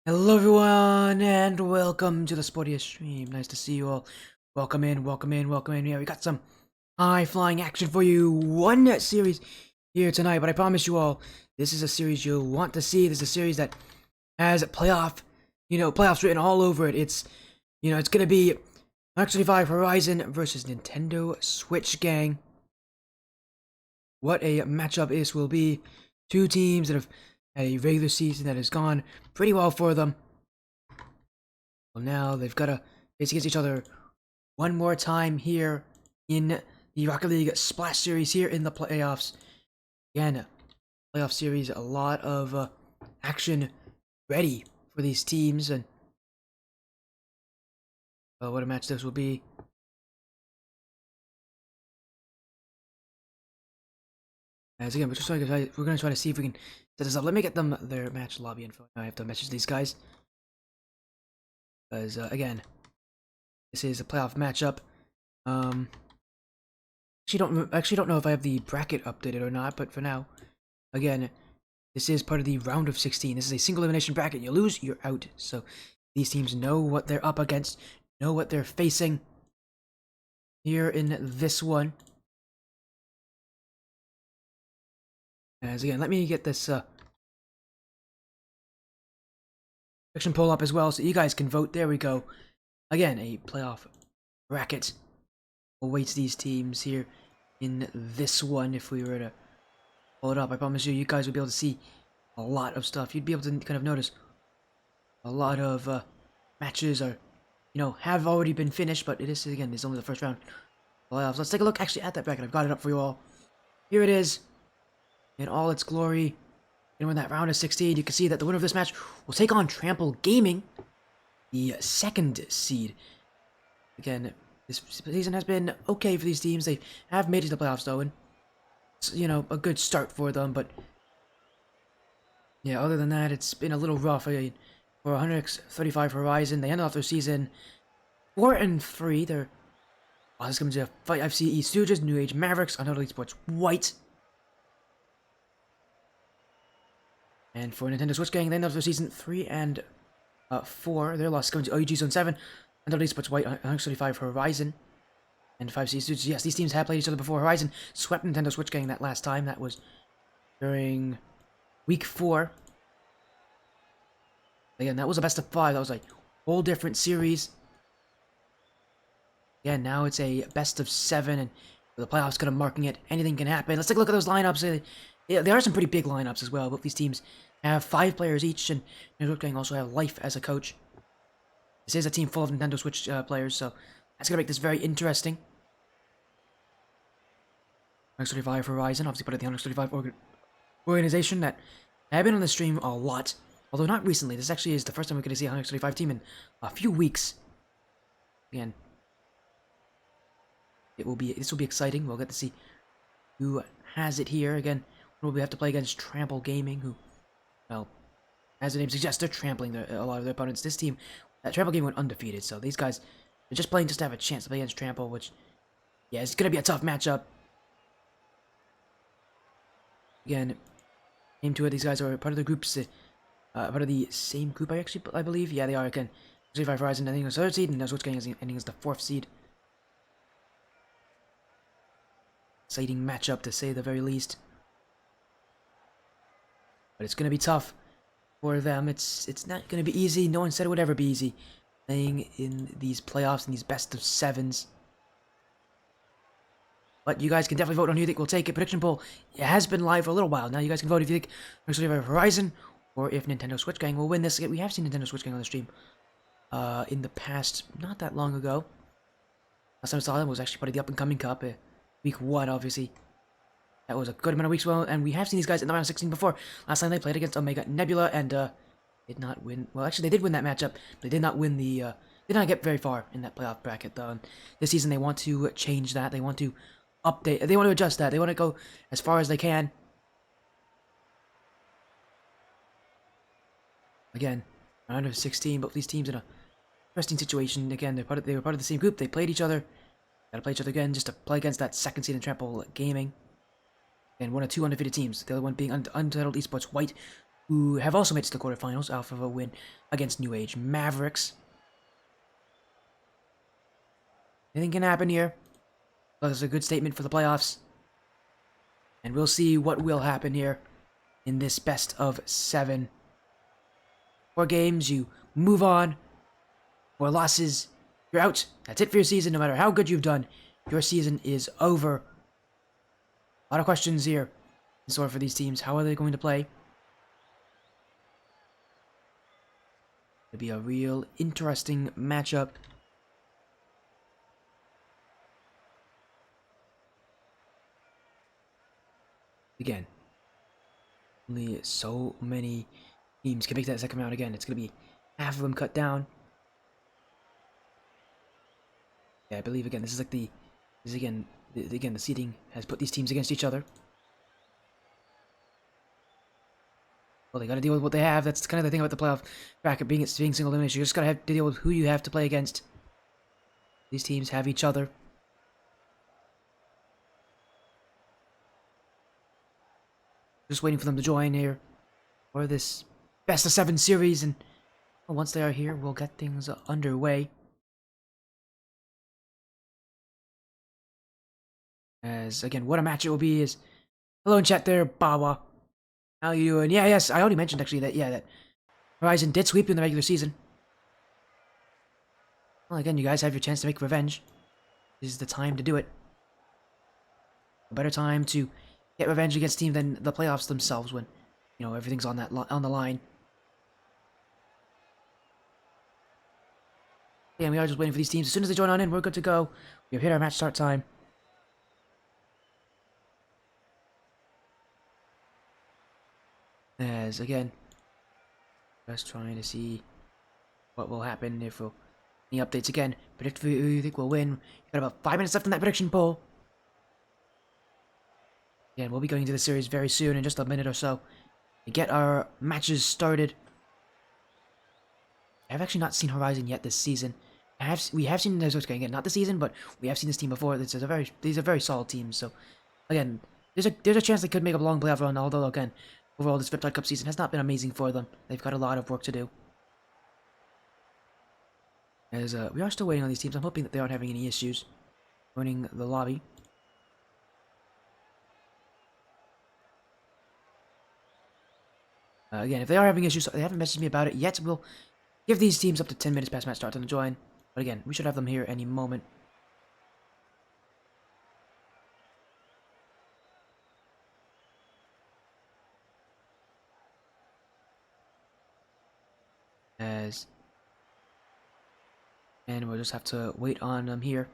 Hello everyone, and welcome to the Sportiest stream. Nice to see you all. Welcome in, welcome in, welcome in. Yeah, we got some high-flying action for you. One series here tonight, but I promise you all, this is a series you'll want to see. This is a series that has playoffs written all over it. It's gonna be X35 Horizon versus Nintendo Switch Gang. What a matchup this will be. Two teams that have had a regular season that has gone pretty well for them. Well, now they've got to face against each other one more time here in the Rocket League Splash Series here in the playoffs. Again, playoff series, a lot of action ready for these teams, and what a match this will be. As again, we're going to try to see if we can set this up. Let me get them their match lobby info. I have to message these guys because again, this is a playoff matchup. Actually don't know if I have the bracket updated or not, but for now, again, this is part of the round of 16. This is a single elimination bracket. You lose, you're out. So these teams know what they're up against, know what they're facing here in this one. As again, let me get this prediction poll up as well so you guys can vote. There we go. Again, a playoff bracket awaits these teams here in this one. If we were to pull it up, I promise you guys would be able to see a lot of stuff. You'd be able to kind of notice a lot of matches are, have already been finished, but it's only the first round playoffs. Let's take a look actually at that bracket. I've got it up for you all. Here it is in all its glory. And when that round of 16, you can see that the winner of this match will take on Trample Gaming, the second seed. Again, this season has been okay for these teams. They have made it to the playoffs though, and it's, a good start for them, but yeah, other than that, it's been a little rough. For 100x35 Horizon, they ended off their season 4-3. They're this comes to fight FCE Stooges, New Age Mavericks, Untitled Esports White. And for Nintendo Switch Gang, they ended off their season 3-4. Their loss coming to OUG Zone 7, Untitled Esports White, 135 Horizon, and 5C Stooges. Yes, these teams have played each other before. Horizon swept Nintendo Switch Gang that last time. That was during Week 4. Again, that was a best of 5. That was a whole different series. Again, now it's a best of 7, and the playoffs kind of marking it. Anything can happen. Let's take a look at those lineups. Yeah, there are some pretty big lineups as well. Both these teams have 5 players each, and Nintendo Switch also have Life as a coach. This is a team full of Nintendo Switch players, so that's going to make this very interesting. 135 Horizon, obviously part of the 135 organization that have been on the stream a lot. Although not recently. This actually is the first time we're going to see a 135 team in a few weeks. Again, this will be exciting. We'll get to see who has it here. Again, we'll have to play against Trample Gaming, who, well, as the name suggests, they're trampling a lot of their opponents. This team, Trample Gaming went undefeated, so these guys are just playing just to have a chance to play against Trample, which, yeah, it's going to be a tough matchup. Again, name to it, these guys are part of the groups, part of the same group, I believe. Yeah, they are. Again, 35 Horizon ending as the 3rd seed, and Switch Gang ending as the 4th seed. Exciting matchup, to say the very least. But it's going to be tough for them. It's not going to be easy. No one said it would ever be easy playing in these playoffs, in these best of 7s. But you guys can definitely vote on who you think will take it. Prediction poll, it has been live for a little while. Now you guys can vote if you think Horizon or if Nintendo Switch Gang will win this. We have seen Nintendo Switch Gang on the stream in the past, not that long ago. Last time I saw them was actually part of the up-and-coming cup. Week 1, obviously. That was a good amount of weeks well, and we have seen these guys in the round of 16 before. Last time they played against Omega Nebula, and did not win. Well, actually, they did win that matchup, but they did not win the. Did not get very far in that playoff bracket, though. And this season, they want to change that. They want to update. They want to adjust that. They want to go as far as they can. Again, round of 16, both these teams in a interesting situation. Again, they were part of the same group. They played each other. Gotta play each other again just to play against that 2nd seed in Trample Gaming. And one of 2 undefeated teams. The other one being Untitled Esports White, who have also made it to the quarterfinals off of a win against New Age Mavericks. Anything can happen here. That's a good statement for the playoffs. And we'll see what will happen here in this best of 7. 4 games, you move on. 4 losses, you're out. That's it for your season. No matter how good you've done, your season is over. A lot of questions here in store for these teams. How are they going to play? It'll be a real interesting matchup. Again, only so many teams can make that second round again. It's going to be half of them cut down. Yeah, I believe again, this is again, the seeding has put these teams against each other. Well, they got to deal with what they have. That's kind of the thing about the playoff bracket being single elimination. You just got to have to deal with who you have to play against. These teams have each other. Just waiting for them to join here for this best of 7 series, and well, once they are here, we'll get things underway. As again, what a match it will be! Is hello in chat there, Bawa. How you doing? Yeah, yes, I already mentioned actually that Horizon did sweep you in the regular season. Well, again, you guys have your chance to make revenge. This is the time to do it. A better time to get revenge against team than the playoffs themselves, when you know everything's on the line. Yeah, we are just waiting for these teams. As soon as they join on in, we're good to go. We've hit our match start time. As again, just trying to see what will happen if we'll any updates again. Predict who you think will win. You've got about 5 minutes left in that prediction poll. Again, we'll be going into the series very soon, in just a minute or so, to get our matches started. I've actually not seen Horizon yet this season. We have seen this again, not this season, but we have seen this team before. These are very solid teams. So again, there's a chance they could make a long playoff run. Although again, overall this Riptide Cup season has not been amazing for them. They've got a lot of work to do. As we are still waiting on these teams. I'm hoping that they aren't having any issues joining the lobby. Again, if they are having issues, they haven't messaged me about it yet. We'll give these teams up to 10 minutes past match start to join. But again, we should have them here any moment. And we'll just have to wait on them here.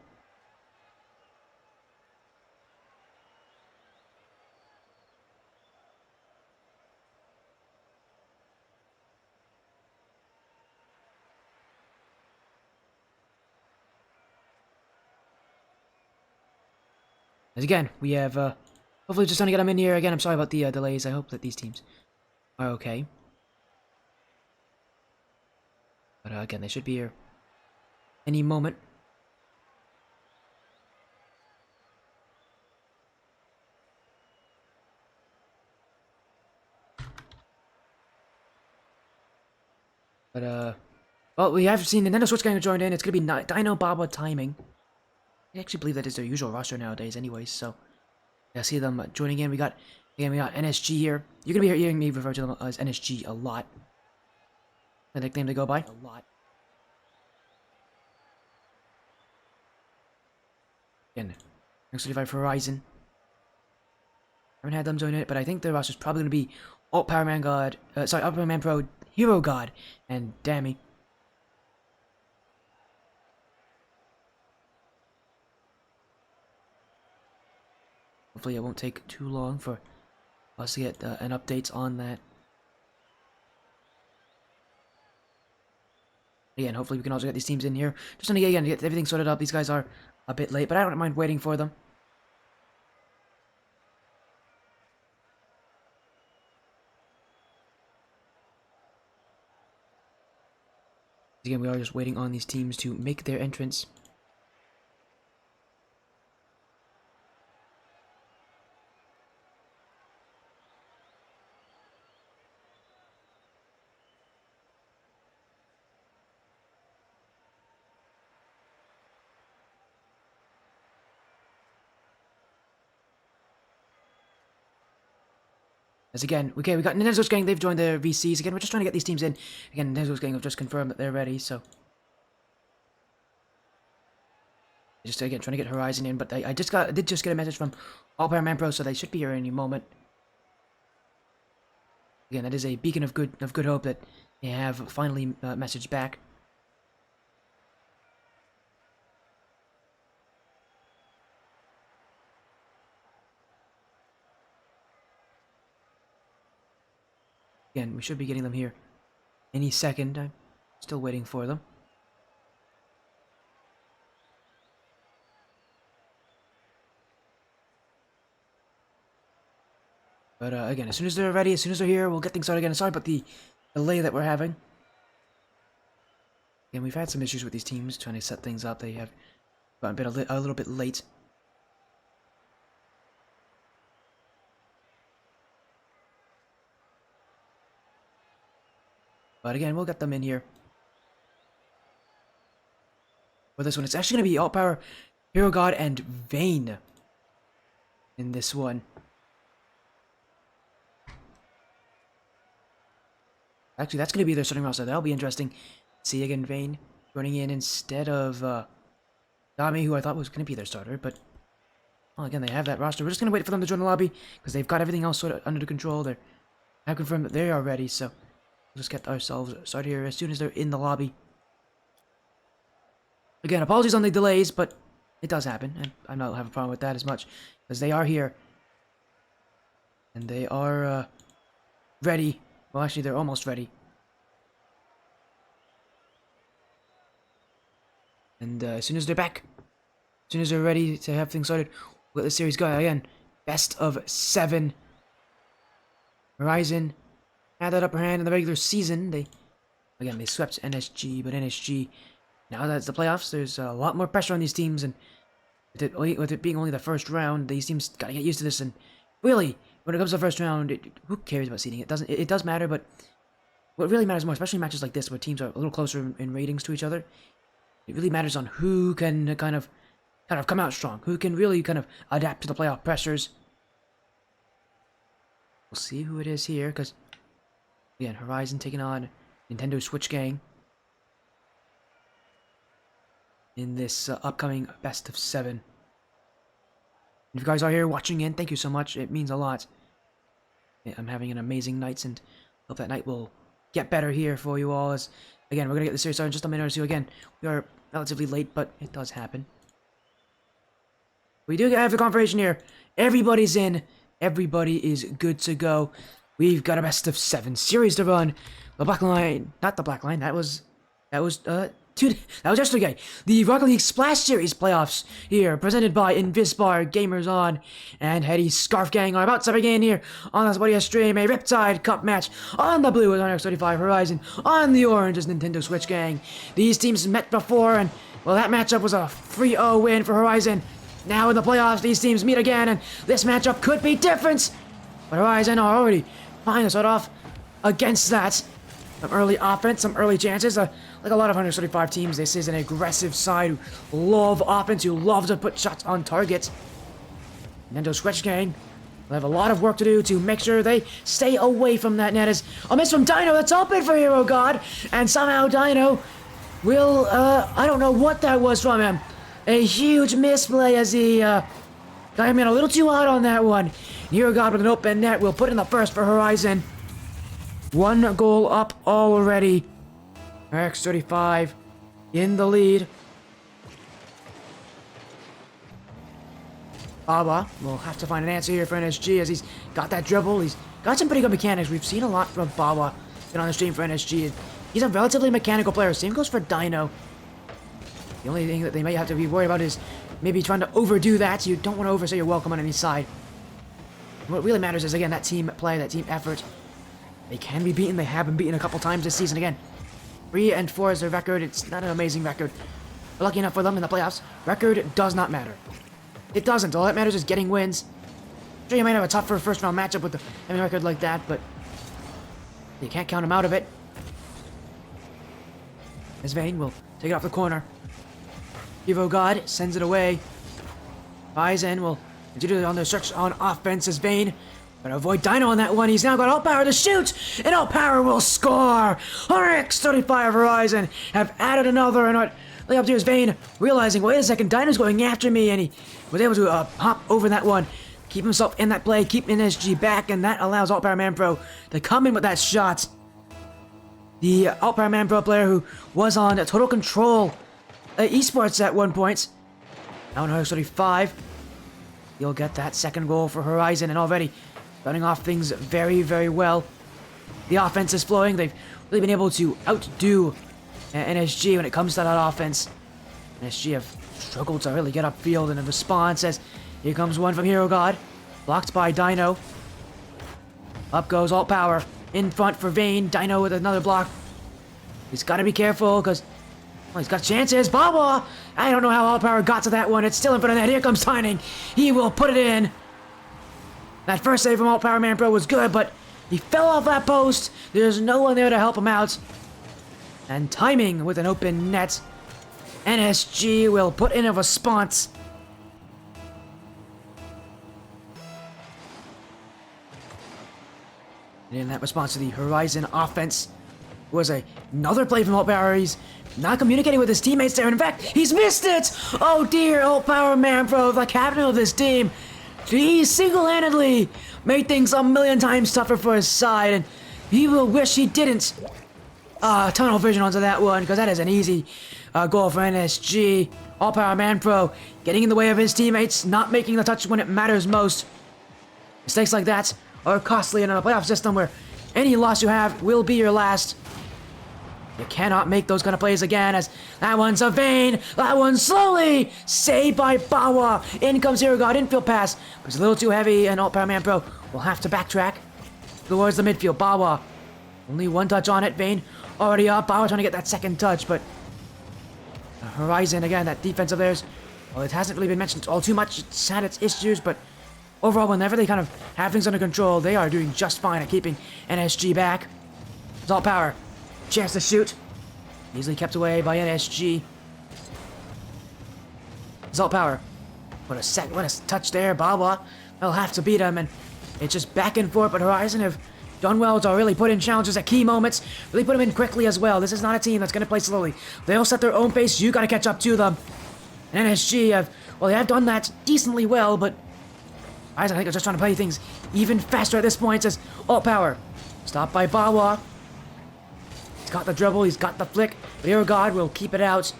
As again, we have, hopefully just trying to get them in here. Again, I'm sorry about the delays. I hope that these teams are okay. But again, they should be here any moment. But, well, we have seen Nintendo Switch getting joined in. It's going to be Dino Baba timing. I actually believe that is their usual roster nowadays anyways, so I see them joining in. Again, we got NSG here. You're going to be hearing me refer to them as NSG a lot. The nickname they go by. A lot. Again, next 35 for Horizon. I haven't had them join it, but I think their roster's probably going to be Alt Power Man God, Alt Power Man Pro, Hero God, and Dammy. Hopefully it won't take too long for us to get an update on that. Again, hopefully we can also get these teams in here. Just trying to get everything sorted up. These guys are a bit late, but I don't mind waiting for them. Again, we are just waiting on these teams to make their entrance. As again, okay, we got Nintendo's Gang, they've joined the VCs. Again, we're just trying to get these teams in. Again, Nintendo's Gang have just confirmed that they're ready, so. Just again, trying to get Horizon in, but I did just get a message from All Power Man Pro, so they should be here any moment. Again, that is a beacon of good hope that they have finally messaged back. Again, we should be getting them here any second. I'm still waiting for them. But again, as soon as they're ready, as soon as they're here, we'll get things started again. Sorry about the delay that we're having. Again, we've had some issues with these teams trying to set things up. They have gotten a little bit late. But again, we'll get them in here. For this one, it's actually going to be All Power, Hero God, and Vayne in this one. Actually, that's going to be their starting roster. That'll be interesting. See again, Vayne joining in instead of Dami, who I thought was going to be their starter. But, well, again, they have that roster. We're just going to wait for them to join the lobby because they've got everything else sort of under control. They have confirmed that they are ready, so we'll just get ourselves started here as soon as they're in the lobby. Again, apologies on the delays, but it does happen, and I don't have a problem with that as much because they are here. And they are ready. Well, actually, they're almost ready. And as soon as they're back, as soon as they're ready to have things started, we'll let the series go. Again, best of 7. Horizon had that upper hand in the regular season. They swept NSG, but NSG, now that it's the playoffs, there's a lot more pressure on these teams, and with it being only the first round, these teams gotta get used to this. And really, when it comes to the first round, who cares about seeding? It does matter, but what really matters more, especially matches like this where teams are a little closer in ratings to each other, it really matters on who can kind of come out strong, who can really kind of adapt to the playoff pressures. We'll see who it is here, because again, Horizon taking on Nintendo Switch Gang in this upcoming best of 7. If you guys are here watching in, thank you so much. It means a lot. I'm having an amazing night, and hope that night will get better here for you all. As again, we're gonna get the series started in just a minute or two. Again, we are relatively late, but it does happen. We do have the confirmation here. Everybody's in. Everybody is good to go. We've got a best of 7 series to run. The black line, not the black line. That was yesterday. The Rocket League Splash Series playoffs here, presented by Invisbar, Gamers On, and Heady Scarf Gang are about to begin here on this Buddy stream. A Riptide Cup match on the blue is on X35 Horizon, on the orange is Nintendo Switch Gang. These teams met before, and well, that matchup was a 3-0 win for Horizon. Now in the playoffs, these teams meet again, and this matchup could be different. But Horizon are already trying to start off against that. Some early offense, some early chances. Like a lot of 135 teams, this is an aggressive side who love offense, who love to put shots on target. Nintendo Switch Gang will have a lot of work to do to make sure they stay away from that net. As a miss from Dino, that's open for Hero God, and somehow Dino will, I don't know what that was from him. A huge misplay as he got him in a little too hot on that one. Hero God with an open net will put in the first for Horizon. 1 goal up already. X35 in the lead. Baba will have to find an answer here for NSG as he's got that dribble. He's got some pretty good mechanics. We've seen a lot from Baba on the stream for NSG. He's a relatively mechanical player. Same goes for Dino. The only thing that they may have to be worried about is maybe trying to overdo that. You don't want to overstay your welcome on any side. What really matters is, again, that team play, that team effort. They can be beaten. They have been beaten a couple times this season. Again, 3-4 is their record. It's not an amazing record. But lucky enough for them in the playoffs, record does not matter. It doesn't. All that matters is getting wins. Sure, you might have a tougher first-round matchup with a record like that, but you can't count them out of it. As Vayne will take it off the corner. Hero God sends it away. Bison will continue on their search on offense as Vayne Gotta avoid Dino on that one. He's now got Alt Power to shoot, and Alt Power will score. RX-35 Horizon have added another, and what lay up to his Vayne, realizing, wait a second, Dino's going after me, and he was able to hop over that one, keep himself in that play, keep NSG back, and that allows Alt Power Man Pro to come in with that shot. The Alt Power Man Pro player who was on Total Control Esports at one point, now on RX-35, he'll get that second goal for Horizon, and already running off things very, very well. The offense is flowing. They've really been able to outdo NSG when it comes to that offense. NSG have struggled to really get upfield, and in response, as here comes one from Hero God, blocked by Dino. Up goes Alt Power in front for Vayne. Dino with another block. He's got to be careful because he's got chances. Bawa! I don't know how Alt Power got to that one. It's still in front of that. Here comes Timing. He will put it in. That first save from Alt Power Man Pro was good, but he fell off that post. There's no one there to help him out. And Timing with an open net. NSG will put in a response. And in that response to the Horizon offense was another play from Alt Power. He's not communicating with his teammates there. In fact, he's missed it! Oh dear, Alt Power Man Pro, the captain of this team. He single-handedly made things a million times tougher for his side, and he will wish he didn't tunnel vision onto that one, because that is an easy goal for NSG. Alt Power Man Pro getting in the way of his teammates, not making the touch when it matters most. Mistakes like that are costly in a playoff system where any loss you have will be your last. You cannot make those kind of plays again, as that one's a Vayne. That one slowly saved by Bawa. In comes Hero God, infield pass. But it's a little too heavy, and Alt Power Man Pro will have to backtrack towards the midfield. Bawa, only one touch on it. Vayne already up. Bawa trying to get that second touch, but Horizon, again, that defense of theirs, well, it hasn't really been mentioned all too much. It's had its issues, but overall, whenever they kind of have things under control, they are doing just fine at keeping NSG back. It's Alt Power. Chance to shoot. Easily kept away by NSG. Alt Power. What a touch there. Bawa. They'll have to beat him, and it's just back and forth, but Horizon have done well to really put in challenges at key moments. Really put them in quickly as well. This is not a team that's going to play slowly. They'll set their own pace. You got to catch up to them. And NSG have, well, they have done that decently well, but Horizon, I think, are just trying to play things even faster at this point. As Alt Power. Stopped by Bawa. He's got the dribble, he's got the flick, but Hero God will keep it out.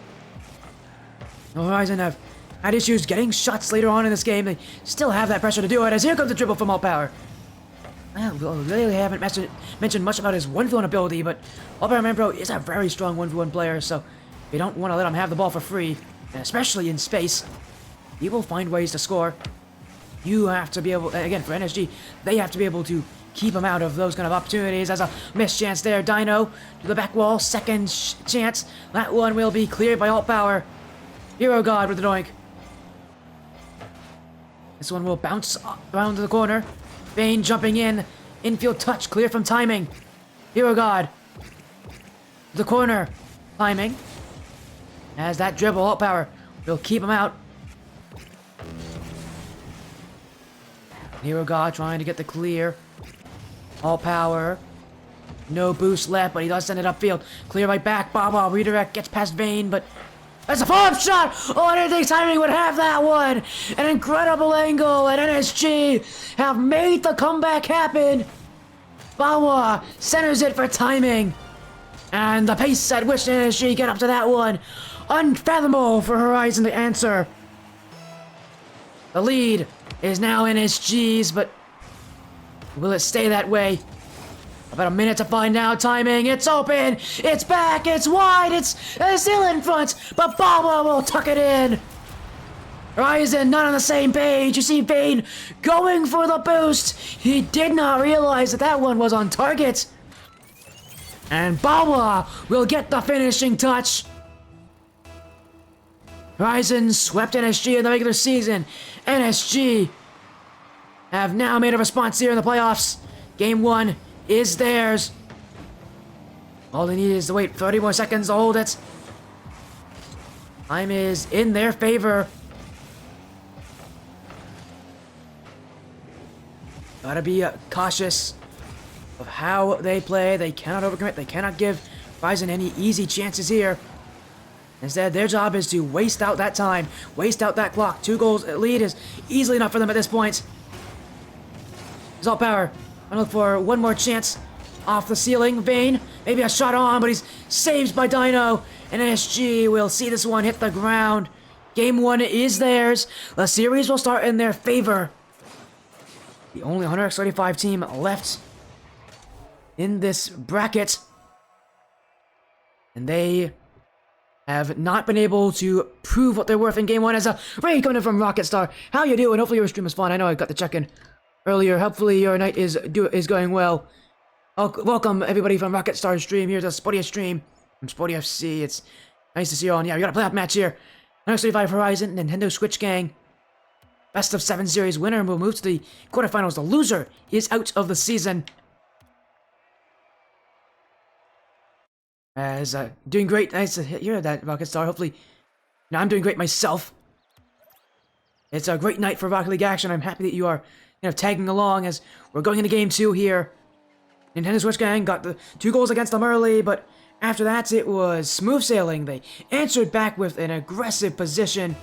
Horizon have had issues getting shots later on in this game. They still have that pressure to do it, as here comes the dribble from Alt Power. Well, we really haven't mentioned much about his 1v1 ability, but Alt Power Man Pro is a very strong 1v1 player, so you don't want to let him have the ball for free, and especially in space. He will find ways to score. You have to be able, again, for NSG, they have to be able to keep him out of those kind of opportunities. As a missed chance there. Dino to the back wall. Second chance. That one will be cleared by Alt Power. Hero God with the doink. This one will bounce around to the corner. Vayne jumping in. Infield touch. Clear from Timing. Hero God. The corner. Timing. As that dribble. Alt Power will keep him out. Hero God trying to get the clear. Alt Power. No boost left, but he does send it upfield. Clear right back. Bawa redirect. Gets past Vayne, but that's a follow-up shot! Oh, I didn't think Timing would have that one! An incredible angle, and NSG have made the comeback happen! Bawa centers it for Timing. And the pace at which NSG get up to that one. Unfathomable for Horizon to answer. The lead is now NSG's, but will it stay that way? About a minute to find out. Timing. It's open. It's back. It's wide. It's still in front. But Bawa will tuck it in. Horizon not on the same page. You see Vayne going for the boost. He did not realize that that one was on target. And Bawa will get the finishing touch. Horizon swept NSG in the regular season. NSG have now made a response here in the playoffs. Game 1 is theirs. All they need is to wait 30 more seconds to hold it. Time is in their favor. Gotta be cautious of how they play. They cannot overcommit. They cannot give Horizon any easy chances here. Instead, their job is to waste out that time, waste out that clock. 2 goals lead is easily enough for them at this point. Exalt Power. I'm gonna look for one more chance off the ceiling. Vayne, maybe a shot on, but he's saved by Dino. And NSG will see this one hit the ground. Game 1 is theirs. The series will start in their favor. The only 135 team left in this bracket. And they have not been able to prove what they're worth in Game 1 as a raid coming in from Rocket Star. How you doing? Hopefully your stream is fun. I know I got the check-in earlier. Hopefully your night is going well. Welcome everybody from Rocket Star's stream. Here's a Sporty stream from Sporty FC. It's nice to see you all. And yeah, we got a playoff match here. 135 Horizon, Nintendo Switch Gang. Best of 7 series winner will move to the quarterfinals. The loser is out of the season. As doing great. Nice to hear that, Rocket Star. Hopefully, I'm doing great myself. It's a great night for Rocket League action. I'm happy that you are tagging along as we're going into Game 2 here. Nintendo Switch Gang got the 2 goals against them early, but after that, it was smooth sailing. They answered back with an aggressive position.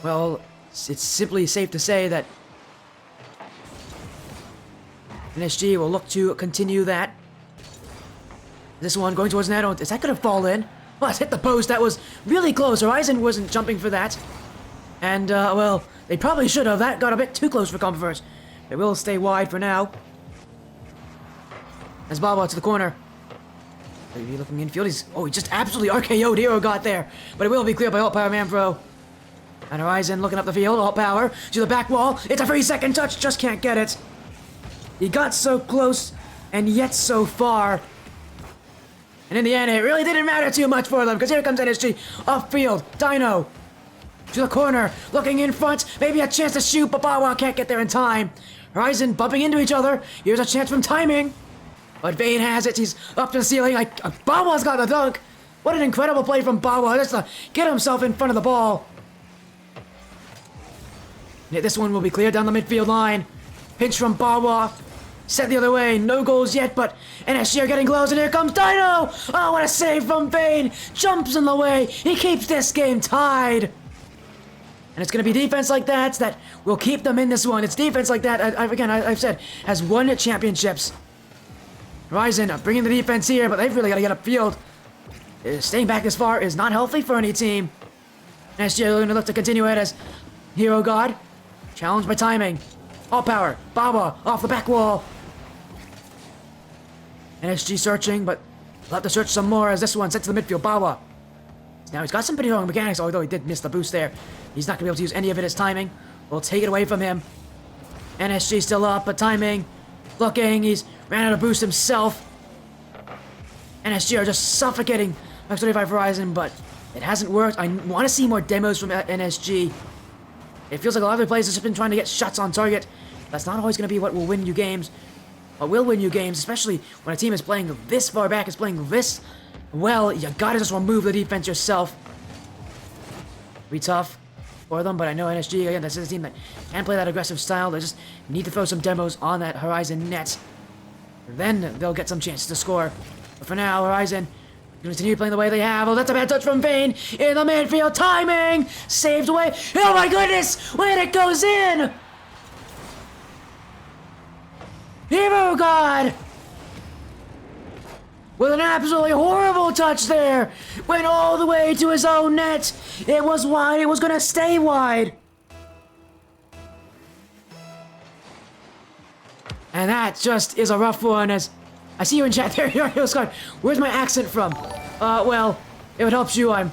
Well, it's simply safe to say that NSG will look to continue that. This one going towards net. Is that going to fall in? Well, it's hit the post. That was really close. Horizon wasn't jumping for that. And, well, they probably should have. That got a bit too close for comfort. They will stay wide for now. As Baba to the corner. Maybe looking infield. He just absolutely RKO'd Hero got there. But it will be cleared by Alt Power Manfro. And Horizon looking up the field. Alt Power to the back wall. It's a 3-second touch. Just can't get it. He got so close and yet so far. And in the end, it really didn't matter too much for them, because here comes NSG off field. Dino to the corner, looking in front, maybe a chance to shoot, but Bawa can't get there in time. Horizon bumping into each other. Here's a chance from timing, but Vayne has it. He's up to the ceiling. Bawa's got the dunk. What an incredible play from Bawa just to get himself in front of the ball. Yeah, this one will be cleared down the midfield line. Pinch from Bawa. Set the other way, no goals yet, but NSG are getting close, and here comes Dino! Oh, what a save from Vayne! Jumps in the way, he keeps this game tied! And it's going to be defense like that will keep them in this one. It's defense like that, I've said, has won championships. Horizon bringing the defense here, but they've really got to get upfield. Staying back this far is not healthy for any team. NSG are going to look to continue it as Hero God, challenged by timing. All power, Baba off the back wall. NSG searching, but we'll have to search some more as this one sent to the midfield. Bawa. Now he's got some pretty strong mechanics, although he did miss the boost there. He's not going to be able to use any of it as timing. We'll take it away from him. NSG still up, but timing. Looking, he's ran out of boost himself. NSG are just suffocating X25 Horizon, but it hasn't worked. I want to see more demos from NSG. It feels like a lot of the players have just been trying to get shots on target. That's not always going to be what will win you games. What will win you games, especially when a team is playing this far back, is playing this well, you gotta just remove the defense yourself. Be tough for them, but I know NSG, again, this is a team that can play that aggressive style. They just need to throw some demos on that Horizon net. Then they'll get some chances to score. But for now, Horizon continue playing the way they have. Oh, that's a bad touch from Vayne in the midfield. Timing! Saved away. Oh my goodness! When it goes in! Hero God! With an absolutely horrible touch there! Went all the way to his own net! It was wide, it was gonna stay wide! And that just is a rough one as... I see you in chat there, Yo Scott. Where's my accent from? Well, if it helps you, I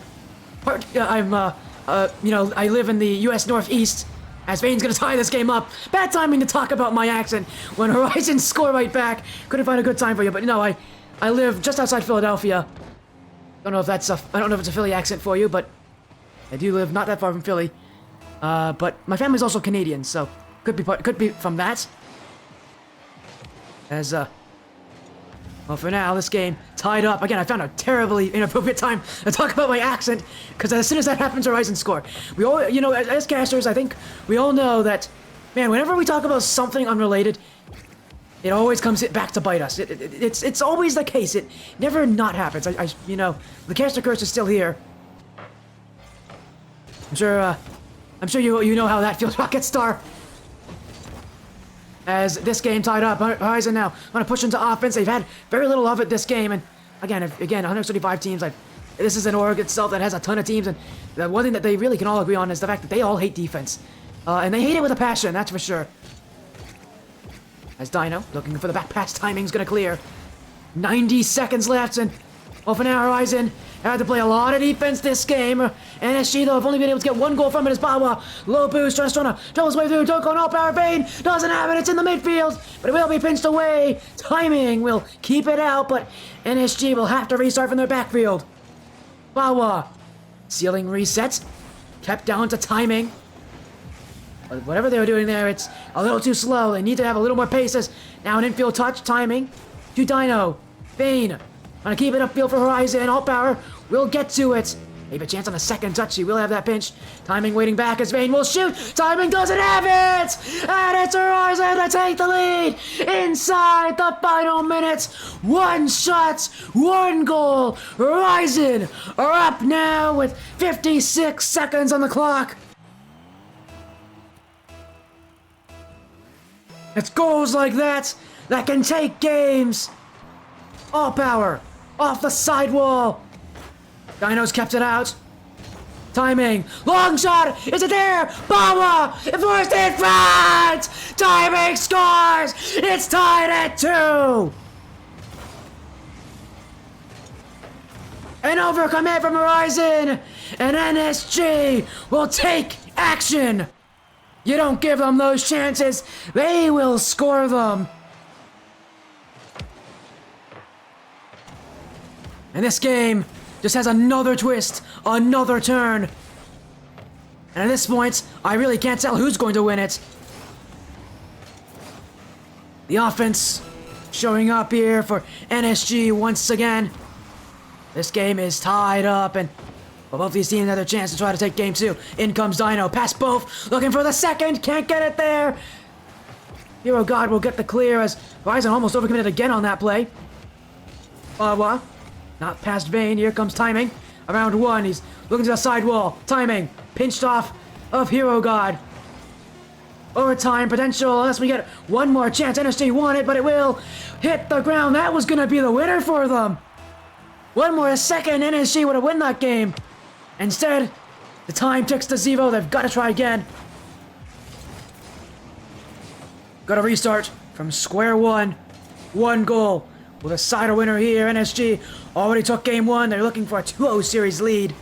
live in the US Northeast. As Vayne's gonna tie this game up. Bad timing to talk about my accent when Horizon score right back. Couldn't find a good time for you, but no, I live just outside Philadelphia. Don't know if that's I don't know if it's a Philly accent for you, but I do live not that far from Philly. But my family's also Canadian, so could be from that. As well, for now, this game tied up. Again, I found a terribly inappropriate time to talk about my accent, because as soon as that happens, Horizon score. We all, as casters, I think we all know that Man, whenever we talk about something unrelated, it always comes back to bite us. It's always the case. It never not happens. You know, the caster curse is still here. I'm sure you know how that feels, Rocket Star. As this game tied up, Horizon now want to push into offense. They've had very little of it this game, and again, 135 teams. This is an org itself that has a ton of teams, and the one thing that they really can all agree on is the fact that they all hate defense, and they hate it with a passion. That's for sure. As Dino looking for the back pass, timing's gonna clear. 90 seconds left, and off an Horizon had to play a lot of defense this game. NSG, though, have only been able to get one goal from it as Bawa. Low boost, trying to trouble his way through. Don't go, no power. Vane doesn't have it. It's in the midfield, but it will be pinched away. Timing will keep it out, but NSG will have to restart from their backfield. Bawa, ceiling resets, kept down to timing. But whatever they were doing there, it's a little too slow. They need to have a little more paces. Now an infield touch, timing to Dino. Vane, trying to keep it upfield for Horizon. All power will get to it. Maybe a chance on a second touch. He will have that pinch. Timing waiting back as Vane will shoot. Timing doesn't have it! And it's Horizon to take the lead inside the final minutes. One shot, one goal. Horizon are up now with 56 seconds on the clock. It's goals like that that can take games. All power off the sidewall. Dino's kept it out. Timing. Long shot. Is it there? Bawa. Forced in front. Timing scores. It's tied at 2. An overcommit from Horizon. And NSG will take action. You don't give them those chances, they will score them. And this game just has another twist, another turn. And at this point, I really can't tell who's going to win it. The offense showing up here for NSG once again. This game is tied up, and both these teams have their chance to try to take game 2. In comes Dino, past both, looking for the second, can't get it there. Hero God will get the clear as Horizon almost overcommitted again on that play. Bawa, not past Vane, here comes timing. Around 1, he's looking to the sidewall, timing, pinched off of Hero God. Overtime potential, unless we get one more chance. NSG won it, but it will hit the ground. That was gonna be the winner for them. One more second, NSG would have won that game. Instead, the time ticks to 0. They've got to try again. Got to restart from square one. One goal. With a cider winner here. NSG already took game 1. They're looking for a 2-0 series lead.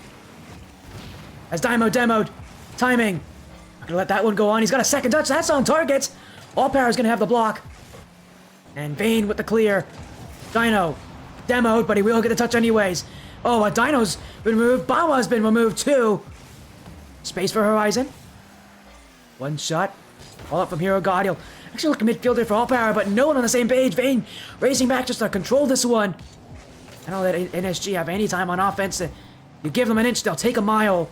As Dino demoed. Timing. Not gonna let that one go on. He's got a second touch. That's on target. All power is gonna have the block. And Vane with the clear. Dino demoed, but he will get a touch anyways. Oh, Dino's been removed. Bawa's been removed too. Space for Horizon. One shot. All up from Hero God. He'll actually look a midfielder for all power, but no one on the same page. Vane racing back just to control this one. I don't let NSG have any time on offense. You give them an inch, they'll take a mile.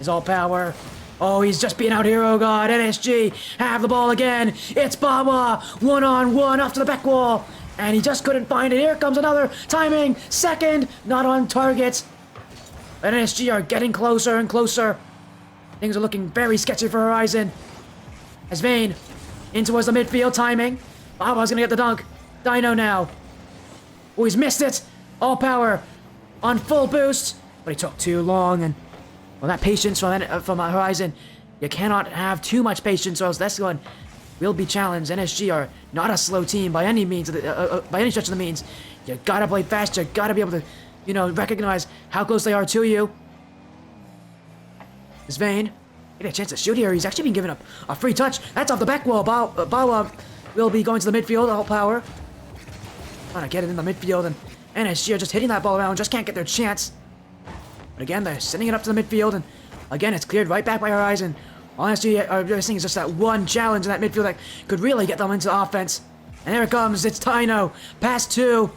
Is all power. Oh, he's just beating out Hero God. NSG have the ball again. It's Bawa. 1-on-1 off to the back wall. And he just couldn't find it. Here comes another timing. Second, not on target. But NSG are getting closer and closer. Things are looking very sketchy for Horizon. As Vane in towards the midfield, timing. Bawa's gonna get the dunk. Dino now. Oh, he's missed it. All power on full boost. But he took too long, and well, that patience from Horizon. You cannot have too much patience, or else this one will be challenged. NSG are not a slow team by any means, by any stretch of the means. You gotta play fast. You gotta be able to, you know, recognize how close they are to you. Is Vane get a chance to shoot here? He's actually been given a free touch. That's off the back wall. Bawa will be going to the midfield. All power. Trying to get it in the midfield, and NSG are just hitting that ball around. Just can't get their chance. But again, they're sending it up to the midfield, and again, it's cleared right back by Horizon. Honestly, I think it's just that one challenge in that midfield that could really get them into offense. And there it comes. It's Dino. Pass 2.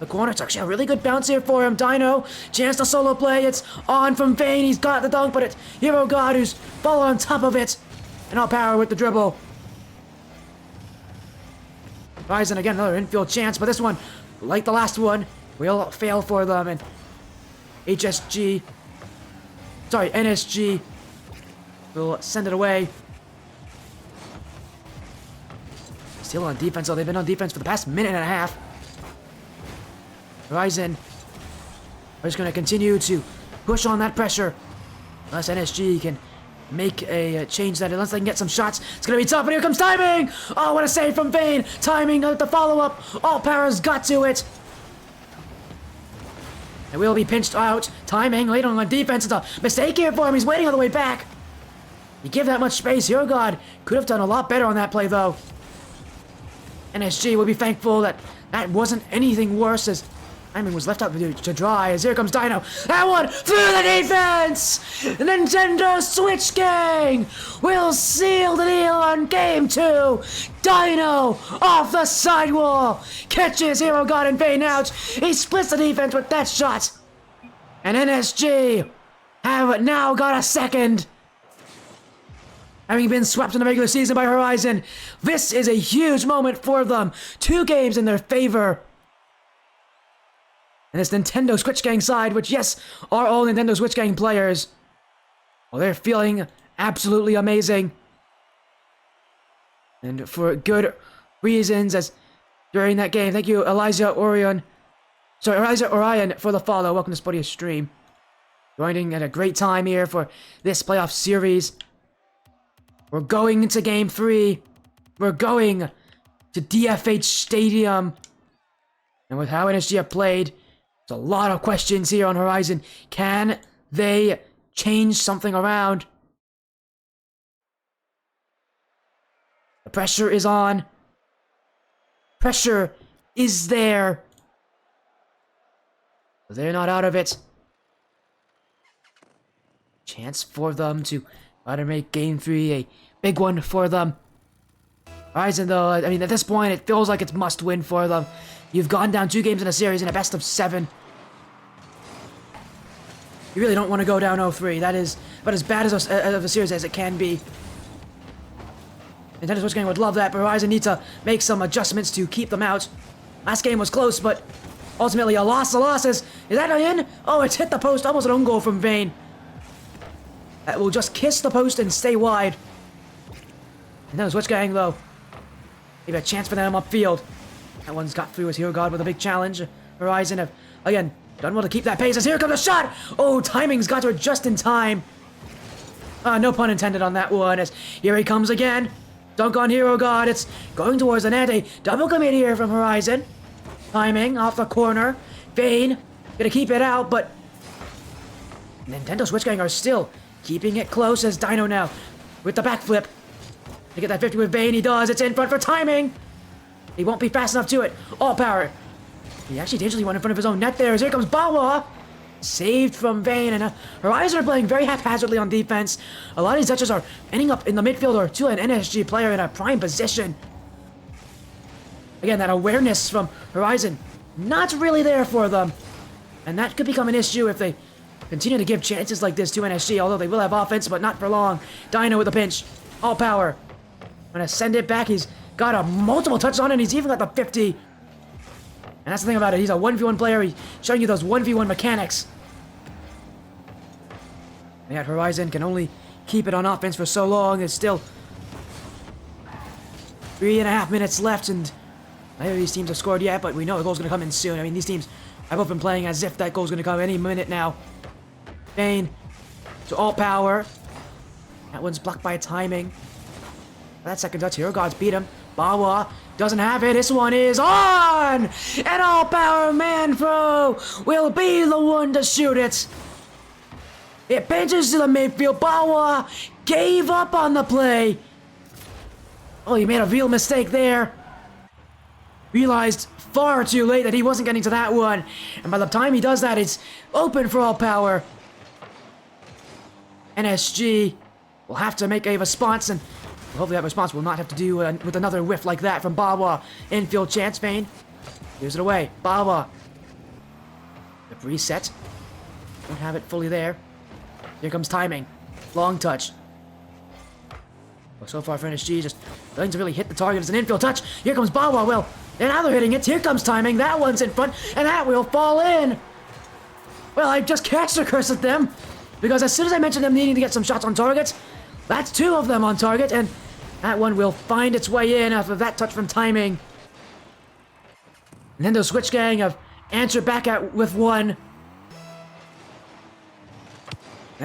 The corner. It's actually a really good bounce here for him. Dino. Chance to solo play. It's on from Vane. He's got the dunk, but it's Hero God who's fallen on top of it. And all power with the dribble. Horizon again, another infield chance, but this one, like the last one, will fail for them. And NSG will send it away. Still on defense, though. They've been on defense for the past minute and a half. Horizon are just going to continue to push on that pressure. Unless NSG can make a change that, unless they can get some shots, it's going to be tough. And here comes timing! Oh, what a save from Vane! Timing the follow-up. All power's got to it. And will be pinched out. Timing late on defense. It's a mistake here for him. He's waiting all the way back. You give that much space. Hero God could have done a lot better on that play, though. NSG will be thankful that that wasn't anything worse, as timing was left up to dry. As here comes Dino. That one through the defense! The Nintendo Switch Gang will seal the deal on Game 2. Dino off the sidewall. Catches Hero God and Vane out. He splits the defense with that shot. And NSG have now got a second. Having been swept in the regular season by Horizon, this is a huge moment for them. 2 games in their favor. And this Nintendo Switch Gang side, which, yes, are all Nintendo Switch Gang players, well, they're feeling absolutely amazing. And for good reasons, as during that game. Thank you, Eliza Orion, for the follow. Welcome to Spotty's stream. Joining at a great time here for this playoff series. We're going into Game 3. We're going to DFH Stadium. And with how NSG have played, there's a lot of questions here on Horizon. Can they change something around? The pressure is on. Pressure is there. They're not out of it. Chance for them to try to make Game 3 a big one for them. Horizon, though, I mean, at this point, it feels like it's must-win for them. You've gone down 2 games in a series in a best of 7. You really don't want to go down 0-3. That is about as bad as a series as it can be. Nintendo Switch Gang would love that, but Horizon need to make some adjustments to keep them out. Last game was close, but ultimately a loss. The loss is that in? Oh, it's hit the post. Almost an own goal from Vane. That will just kiss the post and stay wide. Nintendo Switch Gang, though, maybe a chance for them upfield. That one's got through as Hero God with a big challenge. Horizon have, again, done well to keep that pace as here comes a shot! Oh, timing's got to it just in time. No pun intended on that one, as here he comes again. Dunk on Hero God. It's going towards the net. A double commit here from Horizon. Timing off the corner. Vane gonna keep it out, but Nintendo Switch Gang are still keeping it close as Dino now with the backflip. To get that 50 with Vane, he does. It's in front for timing. He won't be fast enough to it. All power. He actually dangerously went in front of his own net there. As here comes Bawa. Saved from Vane. And Horizon are playing very haphazardly on defense. A lot of these touches are ending up in the midfield or to an NSG player in a prime position. Again, that awareness from Horizon, not really there for them. And that could become an issue if they continue to give chances like this to NSG, although they will have offense, but not for long. Dino with a pinch. All power. Gonna send it back. He's got a multiple touches on it, and he's even got the 50. And that's the thing about it. He's a 1v1 player. He's showing you those 1v1 mechanics. And yet Horizon can only keep it on offense for so long. It's still 3.5 minutes left, and neither of these teams have scored yet, but we know the goal's going to come in soon. I mean, these teams have both been playing as if that goal's going to come any minute now. Vane to all power. That one's blocked by timing. That second touch, Hero Gods beat him. Bawa doesn't have it. This one is on! And all power Manfro will be the one to shoot it. It pinches to the midfield. Bawa gave up on the play. Oh, he made a real mistake there. Realized far too late that he wasn't getting to that one. And by the time he does that, it's open for all power. NSG will have to make a response, and hopefully that response will not have to do with another whiff like that from Bawa. Infield chance, Vane. Gives it away. Bawa. The reset. Don't have it fully there. Here comes timing. Long touch. But so far for NSG, just failing to really hit the target. It's an infield touch. Here comes Bawa. Well, and now they're hitting it. Here comes timing. That one's in front, and that will fall in. Well, I just cast a curse at them, because as soon as I mentioned them needing to get some shots on target, that's 2 of them on target, and that one will find its way in after that touch from timing. Nintendo Switch Gang have answered back with 1. At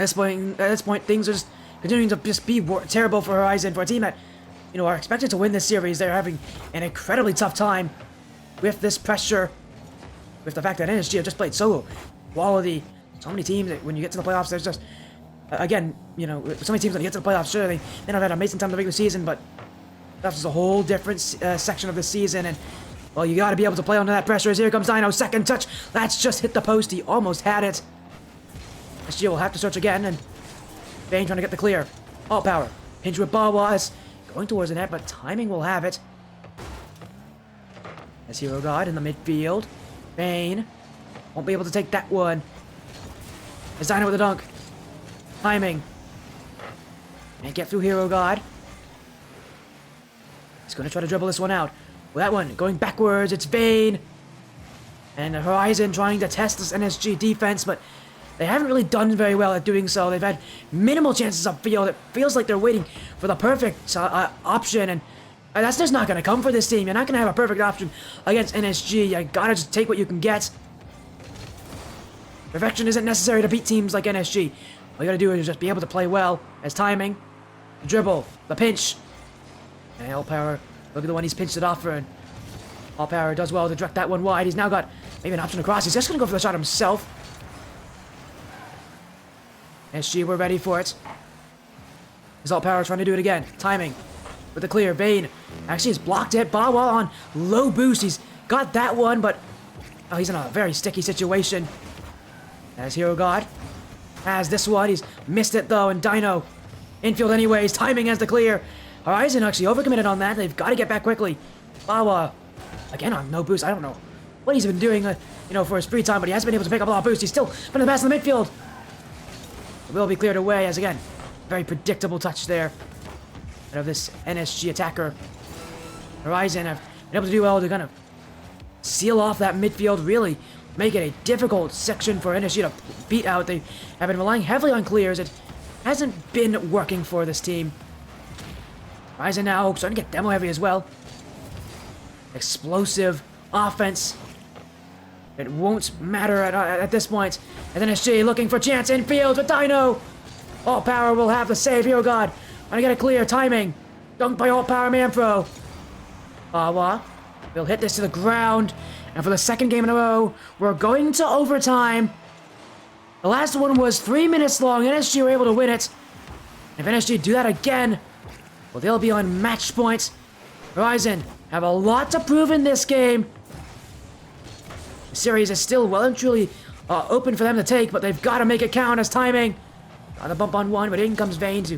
this point, things are just continuing to just be terrible for Horizon, for a team that, you know, are expected to win this series. They're having an incredibly tough time with this pressure, with the fact that NSG have just played so quality. So many teams that when you get to the playoffs, there's just, again, you know, so many teams when you get to the playoffs, sure, they have had an amazing time in the regular season, but that's just a whole different section of the season, and, well, you gotta be able to play under that pressure. As here comes Dino, second touch. That's just hit the post. He almost had it. SG will have to search again, and Bane trying to get the clear. All power. Hinge with Bawa is going towards the net, but timing will have it. As Hero God in the midfield. Bane won't be able to take that one. As Dino with the dunk. Timing. Can't get through Hero God. He's going to try to dribble this one out. Well, that one going backwards. It's Bane. And Horizon trying to test this NSG defense, but they haven't really done very well at doing so. They've had minimal chances upfield. It feels like they're waiting for the perfect option, and that's just not going to come for this team. You're not going to have a perfect option against NSG. You gotta just take what you can get. Perfection isn't necessary to beat teams like NSG. All you gotta do is just be able to play well. As timing, the dribble, the pinch, and All Power. Look at the one he's pinched it off for, and All Power does well to direct that one wide. He's now got maybe an option across. He's just going to go for the shot himself. SG, we're ready for it. Is All Power trying to do it again. Timing with the clear. Bane actually has blocked it. Bawa on low boost. He's got that one, but oh, he's in a very sticky situation. As Hero God has this one. He's missed it though, and Dino infield anyways. Timing has the clear. Horizon actually overcommitted on that. They've got to get back quickly. Bawa again on no boost. I don't know what he's been doing, you know, for his free time, but he hasn't been able to pick up a lot of boost. He's still been the best in the midfield. It will be cleared away as, again, very predictable touch there out of this NSG attacker. Horizon have been able to do well to kind of seal off that midfield, really make it a difficult section for NSG to beat out. They have been relying heavily on clears. It hasn't been working for this team. Horizon now starting to get demo heavy as well. Explosive offense. It won't matter at this point. And then SG looking for chance infield with Dino. All Power will have the save. Hero God trying to get a clear. Timing. Dunked by All Power Manfro. Bawa will hit this to the ground. And for the second game in a row, we're going to overtime. The last one was 3 minutes long. NSG were able to win it. If NSG do that again, well, they'll be on match point. Horizon have a lot to prove in this game. The series is still well and truly open for them to take, but they've got to make it count as timing. Got the bump on one, but in comes Vane to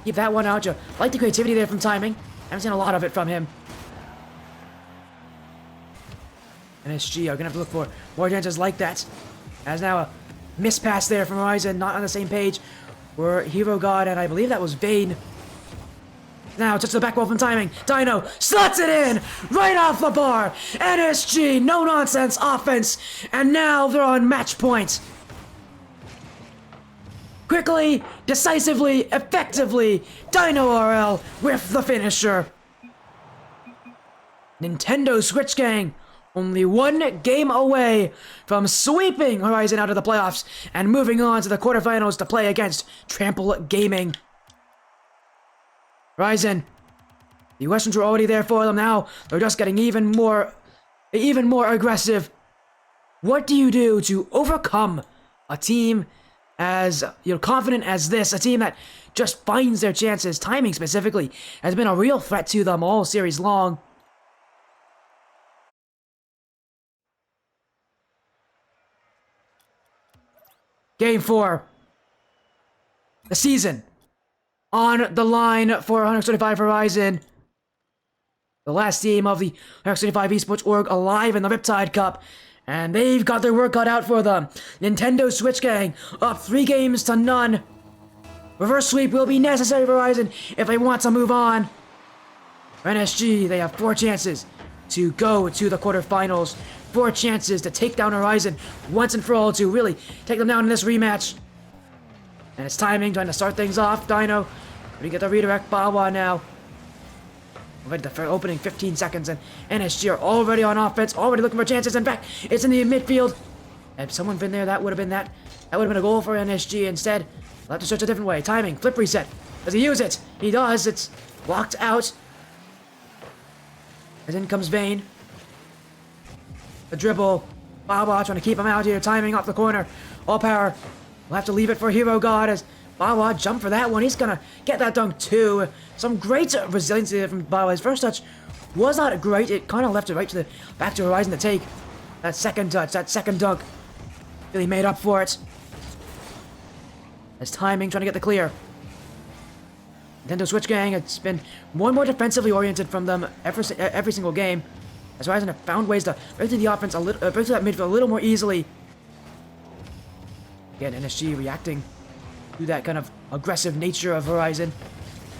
keep that one out. You like the creativity there from timing. Haven't seen a lot of it from him. NSG are going to have to look for more chances like that. As now a mispass there from Horizon, not on the same page. Were Hero God, and I believe that was Vane. Now, touch the back wall from timing. Dino slots it in right off the bar. NSG, no nonsense offense. And now they're on match point. Quickly, decisively, effectively, Dino RL with the finisher. Nintendo Switch Gang only one game away from sweeping Horizon out of the playoffs and moving on to the quarterfinals to play against Trample Gaming. Horizon, the questions were already there for them. Now they're just getting even more aggressive. What do you do to overcome a team as confident as this? A team that just finds their chances. Timing specifically has been a real threat to them all series long. Game 4. The season on the line for 135 Horizon. The last team of the 135 Esports Org alive in the Riptide Cup. And they've got their work cut out for them. Nintendo Switch Gang up 3 games to none. Reverse sweep will be necessary for Horizon if they want to move on. For NSG, they have 4 chances to go to the quarterfinals. 4 chances to take down Horizon once and for all, to really take them down in this rematch. And it's timing, trying to start things off. Dino, we get the redirect. Bawa now. Already the opening 15 seconds, and NSG are already on offense, already looking for chances. In fact, it's in the midfield. Had someone been there, that would have been that. That would have been a goal for NSG. Instead, they'll have to search a different way. Timing, flip reset. Does he use it? He does. It's blocked out. And in comes Vayne. The dribble. Bawa trying to keep him out here. Timing off the corner. All power. We'll have to leave it for Hero God as Bawa jumped for that one. He's gonna get that dunk too. Some great resiliency from Bawa. His first touch was not great. It kind of left it right to the back to Horizon to take. That second touch, that second dunk, really made up for it. As timing, trying to get the clear. Nintendo Switch Gang, it's been more and more defensively oriented from them every single game. As Horizon have found ways to break through the offense break through that midfield a little more easily. Again, NSG reacting to that kind of aggressive nature of Horizon,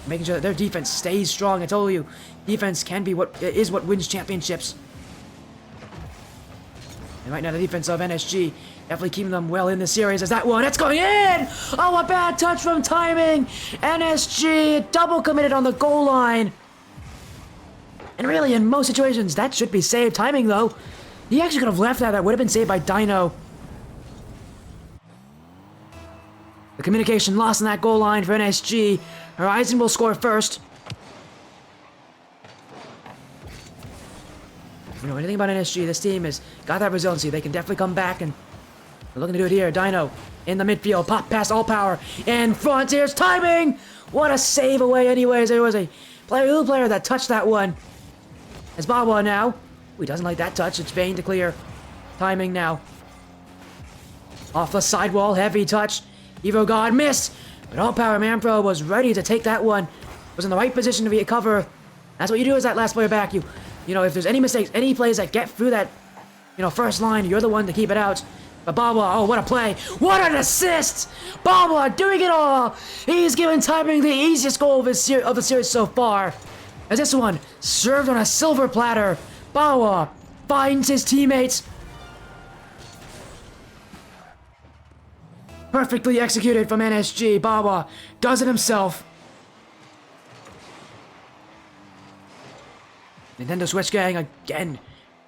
making sure that their defense stays strong. I told you, defense can be what wins championships. And right now, the defense of NSG definitely keeping them well in the series. As that one, it's going in! Oh, a bad touch from timing! NSG double committed on the goal line. And really, in most situations, that should be saved. Timing, though, he actually could have left that. That would have been saved by Dino. The communication lost in that goal line for NSG. Horizon will score first. You know anything about NSG, this team has got that resiliency. They can definitely come back, and they're looking to do it here. Dino in the midfield, pop past all power in front. Here's timing. What a save away anyways. There was a little player that touched that one. As Bawa now. Ooh, he doesn't like that touch. It's Vayne to clear. Timing now. Off the sidewall, heavy touch. Evo God missed, but all power Manpro was ready to take that one. Was in the right position to recover. That's what you do as that last player back. You know, if there's any mistakes, any plays that get through that, first line, you're the one to keep it out. But Bawa, oh, what a play. What an assist! Bawa doing it all! He's given timing the easiest goal of the series so far. As this one, served on a silver platter. Bawa finds his teammates. Perfectly executed from NSG. Bawa does it himself. Nintendo Switch Gang, again,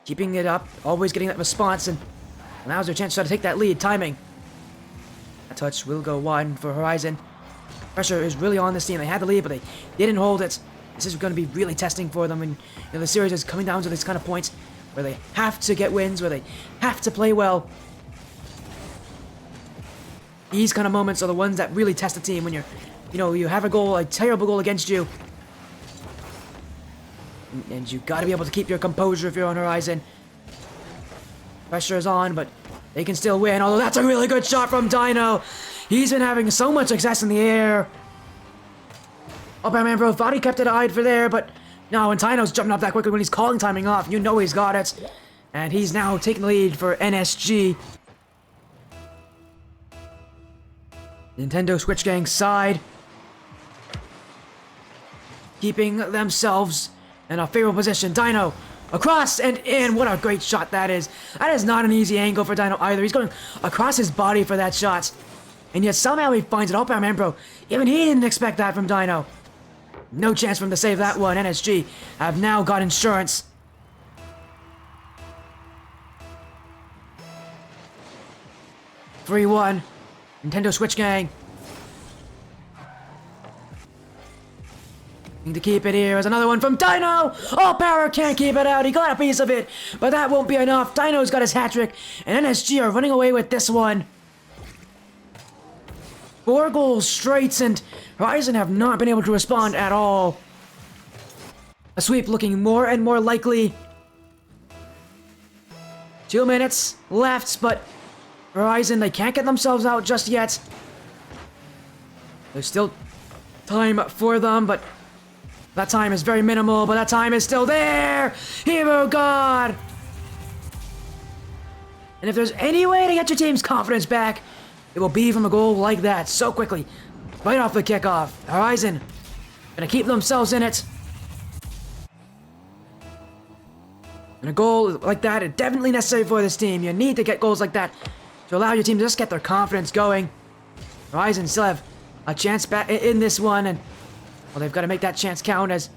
keeping it up, always getting that response, and allows their chance to try to take that lead. Timing. That touch will go wide for Horizon. Pressure is really on this team. They had the lead, but they didn't hold it. This is going to be really testing for them, and the series is coming down to this kind of point where they have to get wins, where they have to play well. These kind of moments are the ones that really test the team when you have a goal, a terrible goal against you. And you got to be able to keep your composure if you're on Horizon. Pressure is on, but they can still win. Although that's a really good shot from Dino. He's been having so much success in the air. Oh, man, bro, thought he kept it eyed for there, but no, when Dino's jumping up that quickly, when he's calling timing off, you know he's got it. And he's now taking the lead for NSG. Nintendo Switch Gang side. Keeping themselves in a favorable position. Dino across and in. What a great shot that is. That is not an easy angle for Dino either. He's going across his body for that shot. And yet somehow he finds it. Oh, man, bro. Even he didn't expect that from Dino. No chance for him to save that one. NSG have now got insurance. (3-1). Nintendo Switch Gang. Need to keep it here. There's another one from Dino. All power can't keep it out. He got a piece of it, but that won't be enough. Dino's got his hat trick, and NSG are running away with this one. 4 goals straight, and Horizon have not been able to respond at all. A sweep looking more and more likely. 2 minutes left, but Horizon, they can't get themselves out just yet. There's still time for them, but that time is very minimal, but that time is still there! Hero God! And if there's any way to get your team's confidence back, it will be from a goal like that, so quickly. right off the kickoff. Horizon gonna keep themselves in it. And a goal like that is definitely necessary for this team. You need to get goals like that to allow your team to just get their confidence going. Horizon still have a chance back in this one, and well, they've got to make that chance count, as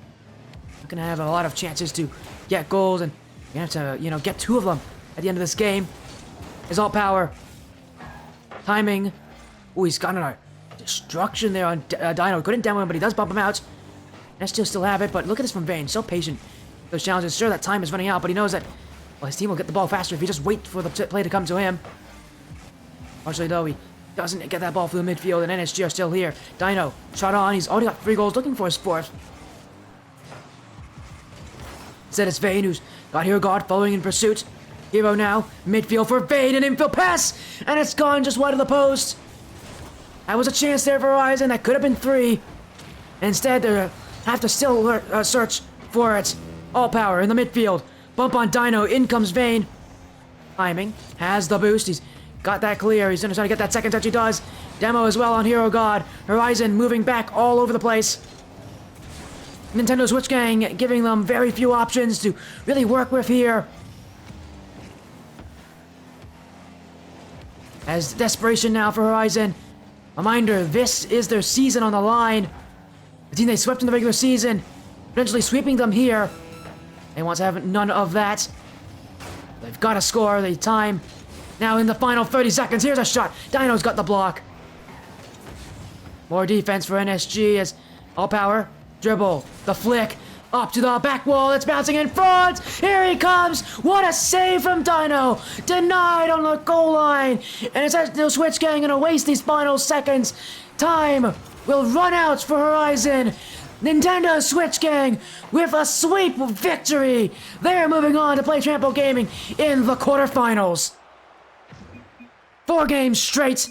they're gonna have a lot of chances to get goals, and you have to, you know, get 2 of them at the end of this game. His all power, timing. Oh, he's got a destruction there on Dino. Couldn't demo him, but he does bump him out. SG still have it, but look at this from Vayne. So patient. Those challenges. Sure, that time is running out, but he knows that, well, his team will get the ball faster if he just wait for the play to come to him. Unfortunately, though, he doesn't get that ball through the midfield, and NSG are still here. Dino, shot on. He's already got 3 goals, looking for his 4th. Instead, it's Vayne who's got Hero God following in pursuit. Hero now, midfield for Vayne, an infield pass, and it's gone just wide of the post. That was a chance there for Horizon. That could have been 3. Instead, they have to still search for it. All power in the midfield. Bump on Dino. In comes Vayne. Timing. Has the boost. He's got that clear. He's going to try to get that second touch. He does. Demo as well on Hero God. Horizon moving back all over the place. Nintendo Switch Gang giving them very few options to really work with here. As desperation now for Horizon. Reminder, this is their season on the line. The team they swept in the regular season, potentially sweeping them here. They want to have none of that. They've got to score the time. Now in the final 30 seconds, here's a shot. Dino's got the block. More defense for NSG as all power, dribble, the flick, up to the back wall. It's bouncing in front. Here he comes. What a save from Dino. Denied on the goal line. And it's Nintendo Switch Gang going to waste these final seconds. Time will run out for Horizon. Nintendo Switch Gang with a sweep victory. They're moving on to play Trample Gaming in the quarterfinals. 4 games straight.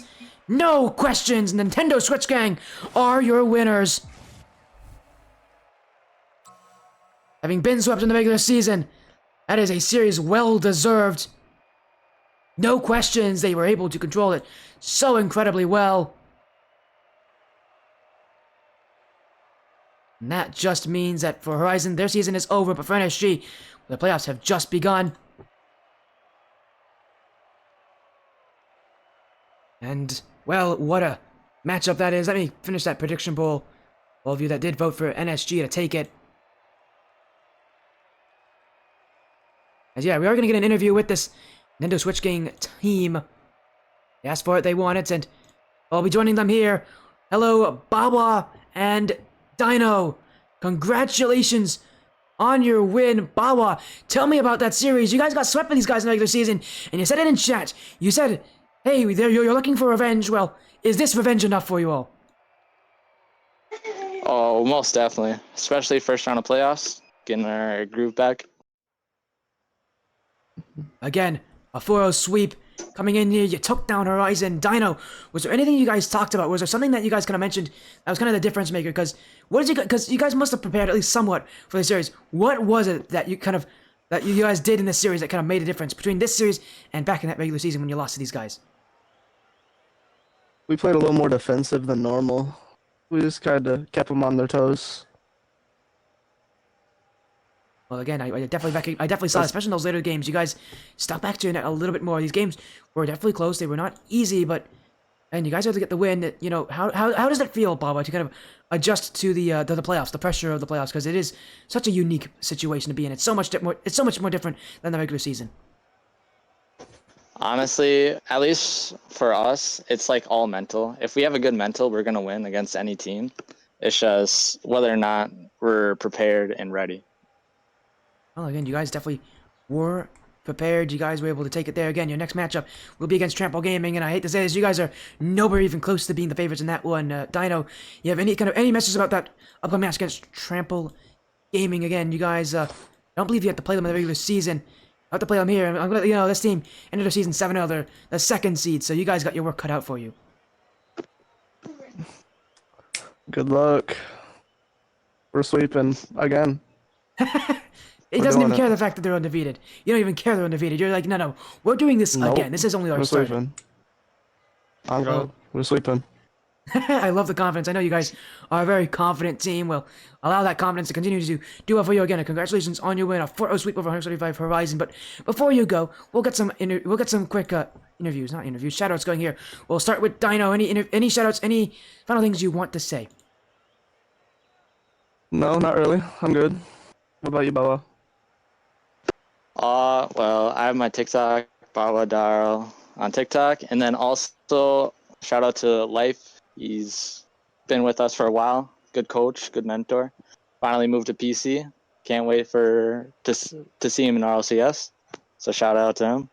No questions. Nintendo Switch Gang are your winners. Having been swept in the regular season, that is a series well deserved. No questions. They were able to control it so incredibly well. And that just means that for Horizon, their season is over, but for NSG, the playoffs have just begun. And, well, what a matchup that is. Let me finish that prediction poll. All of you that did vote for NSG to take it. As yeah, we are going to get an interview with this Nintendo Switch Gang team. They asked for it, they want it, and I'll be joining them here. Hello, Bawa and Dino. Congratulations on your win, Bawa. Tell me about that series. You guys got swept by these guys in the regular season, and you said it in chat. You said, hey, you're looking for revenge. Well, is this revenge enough for you all? Oh, most definitely. Especially first round of playoffs, getting our groove back. Again, a 4-0 sweep coming in here. You took down Horizon. Dino, was there anything you guys talked about? Was there something that you guys kind of mentioned that was kind of the difference maker? Because what did you? Because you guys must have prepared at least somewhat for the series. What was it that you guys did in this series that kind of made a difference between this series and back in that regular season when you lost to these guys? We played a little more defensive than normal. We just kind of kept them on their toes. Well, again, I definitely saw, especially in those later games, you guys stuck back to it a little bit more. These games were definitely close. They were not easy, but and you guys had to get the win. You know, how does it feel, Bob, to kind of adjust to the playoffs, the pressure of the playoffs, because it is such a unique situation to be in. It's so much more different than the regular season. Honestly, at least for us, it's like all mental. If we have a good mental, we're gonna win against any team. It's just whether or not we're prepared and ready. Well, again, you guys definitely were prepared. You guys were able to take it there. Again, your next matchup will be against Trample Gaming, and I hate to say this, you guys are nowhere even close to being the favorites in that one. Dino, you have any messages about that upcoming match against Trample Gaming? Again, you guys, I don't believe you have to play them in the regular season. I have to play them here. I'm gonna, this team ended their season 7-0. They're the second seed, so you guys got your work cut out for you. Good luck. We're sweeping again. He doesn't even care the fact that they're undefeated. You don't even care they're undefeated. You're like, no, we're doing this again. This is only our start. We're sweeping. We're sweeping. I love the confidence. I know you guys are a very confident team. Well, allow that confidence to continue to do well for you again. And congratulations on your win, a 4-0 sweep over 135 Horizon. But before you go, we'll get some quick interviews, not interviews, shoutouts going here. We'll start with Dino. Any shoutouts? Any final things you want to say? No, not really. I'm good. What about you, Bella? Well, I have my TikTok, Bawa Darl, on TikTok, and then also shout out to Life. He's been with us for a while. Good coach, good mentor. Finally moved to PC. Can't wait to see him in RLCS. So shout out to him.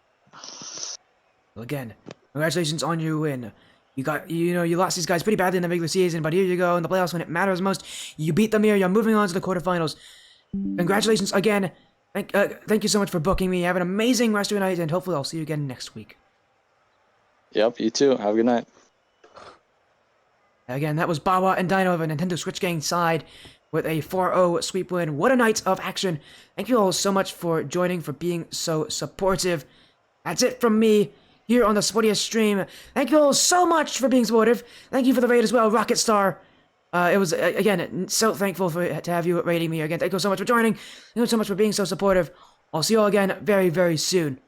Well, again, congratulations on your win. You lost these guys pretty badly in the regular season, but here you go in the playoffs when it matters most. You beat them here. You're moving on to the quarterfinals. Congratulations again. Thank you so much for booking me. Have an amazing rest of your night, and hopefully I'll see you again next week. Yep, you too. Have a good night. Again, that was Bawa and Dino of a Nintendo Switch Gang side with a 4-0 sweep win. What a night of action. Thank you all so much for joining, for being so supportive. That's it from me here on the Sportiest stream. Thank you all so much for being supportive. Thank you for the raid as well, Rocket Star. It was, again, so thankful to have you rating me again. Thank you so much for joining. Thank you so much for being so supportive. I'll see you all again very, very soon.